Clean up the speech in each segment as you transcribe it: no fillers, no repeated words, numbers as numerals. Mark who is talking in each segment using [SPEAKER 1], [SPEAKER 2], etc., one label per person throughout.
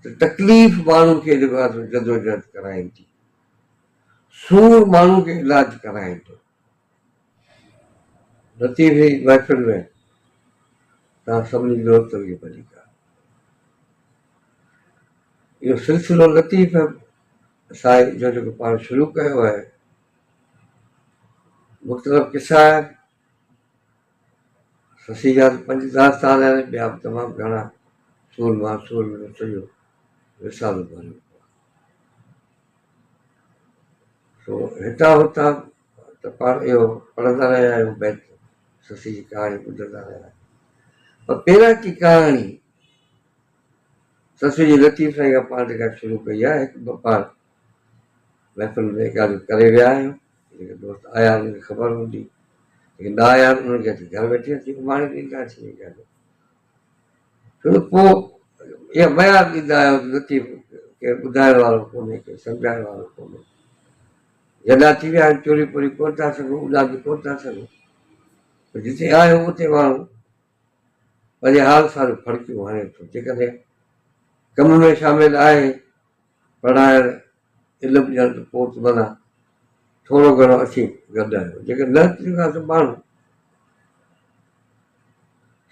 [SPEAKER 1] त तकलीफ़ माण्हू खे जेको आहे जदोजहद कराइनि थी, सूर माण्हू खे इलाज कराइनि थो। लतीफ़ जी महफ़िल में तव्हां सभिनी दोस्तनि खे भली कयो। इहो सिलसिलो लतीफ़ साईं जो जेको पाण शुरू कयो आहे, मुख़्तलिफ़ किसा आहिनि। ससी जा 5 दास्तान आहिनि, ॿिया बि तमामु घणा सूल मासूल में सॼो रिसालो भरियो। सो हितां हुतां त पाण इहो पढ़ंदा रहिया आहियूं, बैत ससी जी कहाणी ॿुधंदा रहिया आहियूं। पर पहिरां की कहाणी ससी जी लतीफ़ साईं खां पाण जेका शुरू कई आहे, हिकु ॿ पाण महफ़िल में ॻाल्हियूं करे विया आहियूं। जेके दोस्त आया उन्हनि खे ख़बर हूंदी, जेके न आया उन्हनि खे घर वेठे अची घुमाणे ॾींदासीं इहे ॻाल्हियूं। छो त पोइ इहा बयान ॾींदा आहियो लतीफ़ केरु ॿुधाइण वारो कोन्हे, केरु सम्झाइण वारो कोन्हे। जॾहिं थी विया आहिनि चोरी पोरी कोन था सघूं, उॾा बि कोन था सघूं, पर जिते आहियूं उते माण्हू पंहिंजे हाल सां फड़कियूं हणे थो। जेकॾहिं कम में शामिल आहे, पढ़ाइण इल्मु ॾियण, त पोइ त माना थोरो घणो अची गॾु आहियूं। जेके न थींदा त माण्हू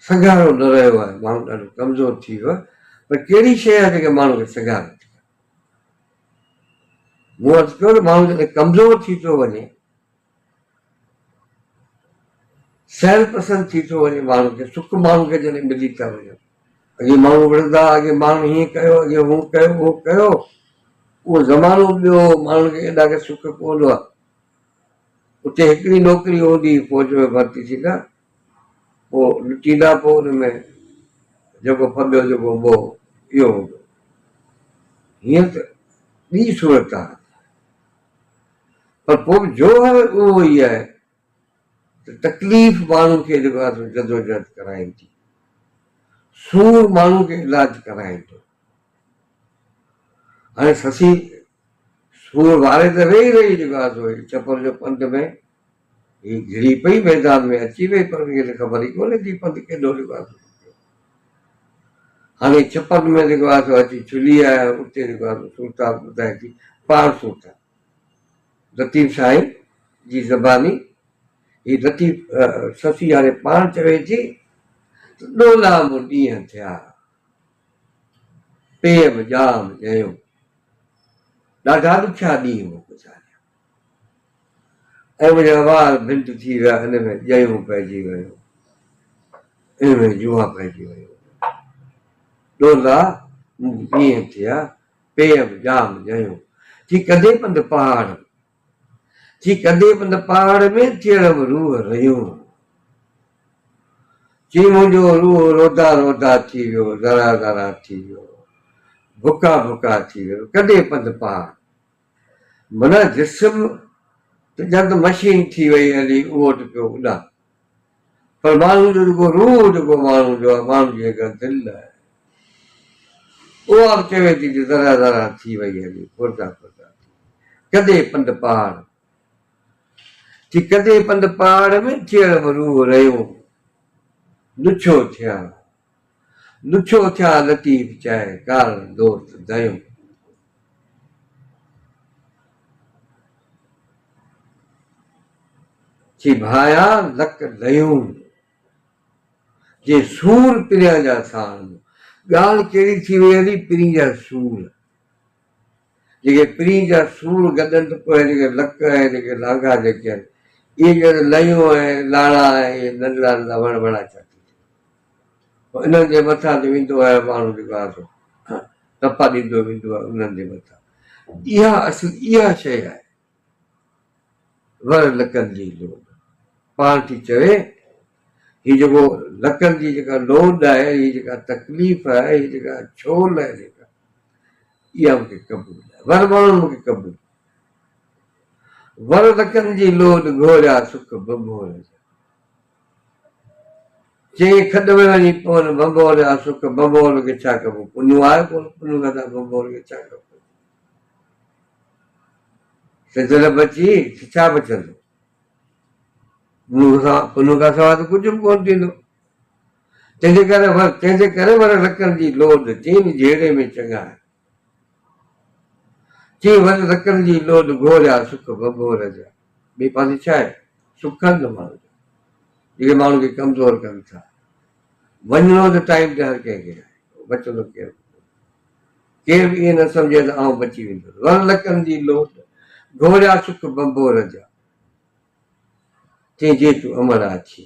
[SPEAKER 1] सघारो न रहियो आहे, माण्हू ॾाढो कमज़ोर थी वियो आहे। पर कहिड़ी शइ आहे जेके माण्हू खे सघारे थी? मूं अर्ज़ु कयो न, माण्हू जॾहिं कमज़ोर थी थो वञे, सहल पसंदि थी थो वञे, माण्हू खे सुख माण्हू खे जॾहिं मिली था वञनि। अॻे माण्हू विढ़ंदा, अॻे माण्हू हीअं कयो, अॻे हू कयो, उहो कयो, उहो ज़मानो ॿियो, माण्हुनि खे एॾा खे सुख कोन हुआ। उते हिकिड़ी नौकिरी हूंदी, फ़ौज में भर्ती थींदा, पोइ लुटींदा, पोइ हुन में जेको फबियो जेको उहो इहो हूंदो। हीअं त ॿी सूरत आहे, पर पोइ बि जोहर उहो ई आहे त तकलीफ़ माण्हू खे जेको आहे जदोजहद कराइनि थी, सूर माण्हू खे इलाज कराइनि थो। हाणे ससी सूर वारे त वेही रही जेको आहे चपर जो पंध में, हीअ घिरी पई मैदान में अची वई, पर हुनखे ख़बर ई कोन्हे थी पंधु केॾो जेको आहे। हाणे चपर में जेको आहे अची चुली आहे, उते जेको आहे सूरता ॿुधाए थी, पाण सूरता लतीफ़ साईं जी ज़बानी। ही लतीफ़ ससी हाणे पाण चवे थी त ॾोला मूं ॾींहं थिया, पेय बि जाम ॼयूं, ॾाढा ॾुखिया ॾींहं मूं गुज़ारिया, ऐं मुंहिंजा वार भिंड थी विया, हिन में ॼयूं पइजी वियूं, इन में जुआ पइजी वियूं। ॾोला मूं ॾींहं थिया, पेय बि जाम ॼयूं, थी कॾहिं पंधु पहाड़, थी कॾहिं पंधु पहाड़ में थियण बि रूह रहियूं। चई मुंहिंजो रूह रोदा रोदा थी वियो, ज़रा ज़रा थी वियो, भुका भुका थी वियो, कॾहिं पंधु पहाड़। माना जिस्म त जद मशीन थी वई हली, उहो त पियो उॾा, पर माण्हू जो जेको रूह जेको माण्हू जो आहे, माण्हू जी जेका दिलि आहे, उहा बि चवे थी त ज़रा ज़रा थी वई हली, फुरदा फुरदा थी, कॾहिं पंधु पहाड़ थी, कॾहिं पंधु पहाड़ में थियण बि रूह रहियूं। लुछो थिया, लुछो थिया लतीफ़ चाहे कारण दोस्त दयूं। थी भाया लक लयूं, जे सूर पिरिया जा साण, ॻाल्हि कहिड़ी थी वई हली, पिरी जा सूर, जेके पिरी जा सूर गॾनि त पोइ जेके लक ऐं जेके लांघा जेके आहिनि, इहे ॼण लयूं ऐं लाड़ा ऐं इहे नंढड़ा नंढड़ा वण वणा छा थी, पोइ इन्हनि जे मथां ते वेंदो आहे माण्हू जेको आहे टपा ॾींदो वेंदो आहे उन्हनि जे मथां। इहा असुल इहा शइ आहे वर लकनि जी लोड। पाण थी चवे हीअ जेको लकनि जी जेका लोड आहे, हीअ जेका तकलीफ़ आहे, हीअ जेका छोल आहे, जेका इहा मूंखे क़बूल आहे, वर माण्हू मूंखे क़बूल। वर लकनि जी लोड घोरिया सुख बंबोर, चई खॾ में वञी पवनि बंबोरिया सुख, बंबोर खे छा कबो, पुन्नु आहे कोन, पुन्नु खां बंबोर खे छा कबो। सिधल बची छा बचंदो, पुन्नु खां सवाइ त कुझु बि कोन थींदो। तंहिंजे करे वर लकनि जी लोड चईं जहिड़े में चङा आहे चईं वर लकनि जी लोड घोरिया सुख बबोर जा ॿिए पासे छा आहे सुखनि माण्हू जेके माण्हू खे कमज़ोर कनि था वञिणो त टाइम ते हर कंहिंखे आहे बचंदो केरु केर बि ईअं न सम्झे त आउं बची वेंदुसि वर लकनि जी लोड घोरिया सुख बबोर जा चईं जे तूं अमर आछी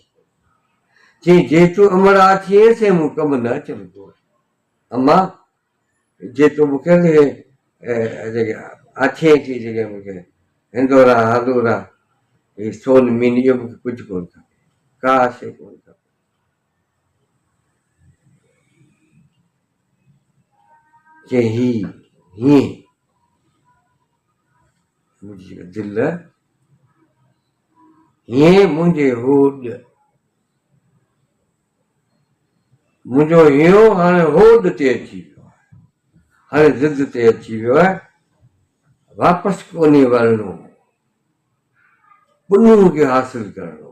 [SPEAKER 1] चईं जे तूं अमर आछी से मूं कमु न अचंदो अम्मा जे तूं मूंखे जेके आछे थी जेके मूंखे हिंदोरा हदोरा ही सोन मीन इहो मूंखे कुझु कोन खपे का शइ कोन खपे चईं हीअं मुंहिंजी जेका दिलि हीअं मुंहिंजे होॾ मुंहिंजो हियो हाणे होॾ ते अची वियो आहे हाणे ज़िद ते अची वियो आहे वापसि कोन्हे वञिणो पुन्नु खे हासिल करणो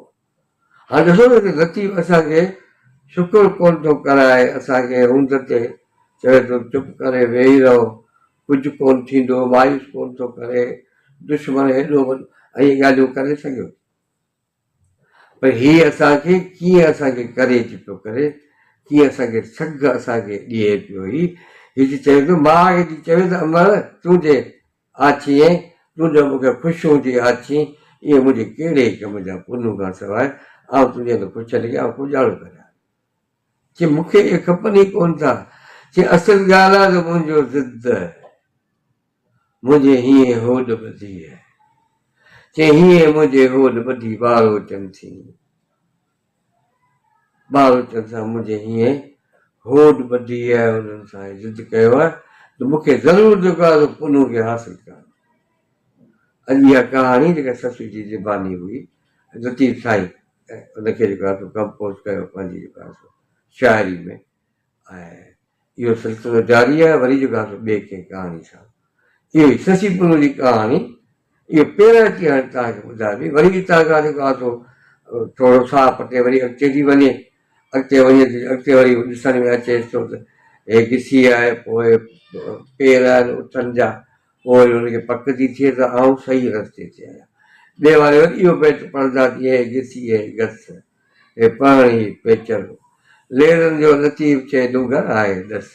[SPEAKER 1] हाणे ॾिसो न लतीफ़ असांखे शुकुर कोन थो कराए असांखे हुंद ते चवे थो चुप करे वेही रहो कुझु कोन थींदो मायूस कोन थो करे दुश्मन हेॾो वॾो ऐं इहे ॻाल्हियूं करे सघियो पर हीअ असांखे कीअं असांखे करे थी पियो करे कीअं असांखे सघ असांखे ॾिए पियो हीअ चवे थो मां हेॾी चवे त अमर तुंहिंजे आछीअ तुंहिंजो मूंखे ख़ुशियूं थी आछी इहे मुंहिंजे कहिड़े कम जा पुन्नु खां सवाइ आउं तुंहिंजे लाइ कुझु छॾे आउं पुॼाणो करियां चई मूंखे इहे खपनि ई कोन था चई असुल ॻाल्हि आहे त मुंहिंजो ज़िद मुंहिंजे हीअं होॾ ॿधी आहे चई हीअं मुंहिंजे होॾ ॿधी ॿारो अचनि थी ॿारो अचनि सां मुंहिंजे हीअं होॾ ॿधी आहे हुननि सां ज़िद कयो आहे त मूंखे ज़रूरु जेको आहे पुन्नु खे हासिल करणु अॼु इहा कहाणी जेका ससु जी ज़बानी हुई लतीफ़ साईं हुनखे जेको आहे कंपोज़ कयो पंहिंजी जेको आहे शाइरी में ऐं इहो सिलसिलो जारी आहे वरी जेको आहे ॿिए कंहिं कहाणी सां इहो ई शशि पुन्नु जी कहाणी इहो पहिरियों अची हाणे तव्हांखे ॿुधाए पई वरी बि तव्हां जेको आहे थोरो साह पटे वरी अॻिते थी वञे अॻिते वरी ॾिसण में अचे थो त हे घिसी आहे पोइ पेर आहिनि उथनि जा पोइ हुनखे पक थी थिए त आउं सही रस्ते ते आहियां ॿिए वारे वरी इहो पेट पढ़ंदासीं हे घिसी हे घस हे पाणी पेचर लेरनि जो लतीफ़ चए डुंगर आहे दस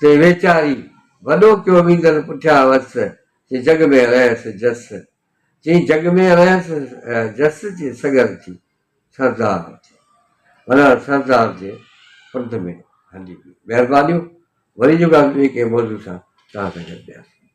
[SPEAKER 1] चई वेचारी वॾो कयो वेंदड़ पुठियां वस चई जग में रहसि जस चई जग में रहसि जस चई सगर थी सरदार थी माना सरदार जे पंध में हली वई महिरबानियूं वरी जेका ॿिए कंहिं मौज़ू सां तव्हां सां गॾु वियासीं